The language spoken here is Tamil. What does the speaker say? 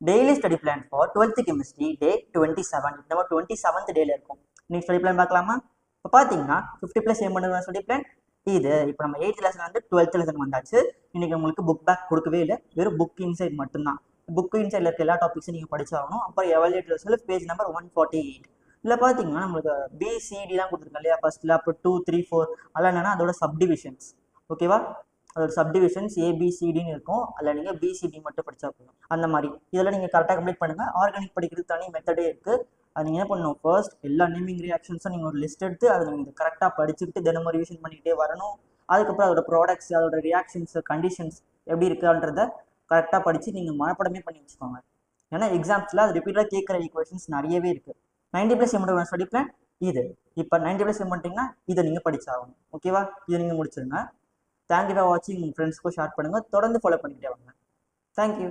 Daily study plan for 12th chemistry day 27. இந்த மாதிரி 27th டேல இருக்கும். நீங்கள் ஸ்டடி பிளான் பார்க்கலாமா? இப்போ பார்த்தீங்கன்னா 50+ ஏம் பண்ணுற ஸ்டடி பிளான் இது. இப்போ நம்ம 8th லெசன் வந்து 12th லெசன் வந்தாச்சு. இன்னைக்கு உங்களுக்கு புக் பேக் கொடுக்கவே இல்லை, வெறும் புக் இன்சைட் மட்டும்தான். புக் இன்சைட்ல இருக்க எல்லா டாபிக்ஸும் நீங்கள் படிச்சாகணும். அப்புறம் எவாலுவேட்டர் பேஜ் நம்பர் 148. இதில் பார்த்தீங்கன்னா நம்மளுக்கு பிசிடிலாம் கொடுத்துருக்கோம் இல்லையா, ஃபர்ஸ்ட்ல அப்புறம் 2, 3, 4 அதெல்லாம் என்னன்னா அதோட சப்டிவிஷன்ஸ். ஓகேவா? அதோட சப்டிவிஷன்ஸ் ஏபிசிடின்னு இருக்கும். அதில் நீங்கள் பிசிடி மட்டும் படித்தா போதும். அந்த மாதிரி இதெல்லாம் நீங்கள் கரெக்டாக கம்ப்ளீட் பண்ணுங்கள். ஆர்கானிக் படிக்கிறது தனி மெத்தடே இருக்குது. அது நீங்கள் என்ன பண்ணணும், ஃபர்ஸ்ட் எல்லா நேமிங் ரியாக்ஷன்ஸும் நீங்கள் ஒரு லிஸ்ட் எடுத்து அதை நீங்கள் கரெக்டாக படிச்சுக்கிட்டு தினமும் ரிவிஷன் பண்ணிக்கிட்டே வரணும். அதுக்கப்புறம் அதோட ப்ராடக்ட்ஸ், அதோட ரியாக்ஷன்ஸ், கண்டிஷன்ஸ் எப்படி இருக்குன்றத கரெக்டாக படித்து நீங்கள் மனப்படமே பண்ணி வச்சுக்கோங்க. ஏன்னா எக்ஸாம்ஸில் அது ரிப்பீட்டாக கேட்குற ஈக்குவேஷன்ஸ் நிறையவே இருக்குது. 90+ எம் ஸ்டடி பிளான் இது. இப்போ 90+ எம் பண்ணிட்டீங்கன்னா இதை நீங்கள் படிச்சாகணும். ஓகேவா? இதை நீங்கள் முடிச்சிருங்க. தேங்க்யூ ஃபார் வாட்சிங். உங்கள் ஃப்ரெண்ட்ஸ்க்கும் ஷேர் பண்ணுங்கள். தொடர்ந்து ஃபாலோ பண்ணிக்கிட்டே வாங்க. தேங்க்யூ.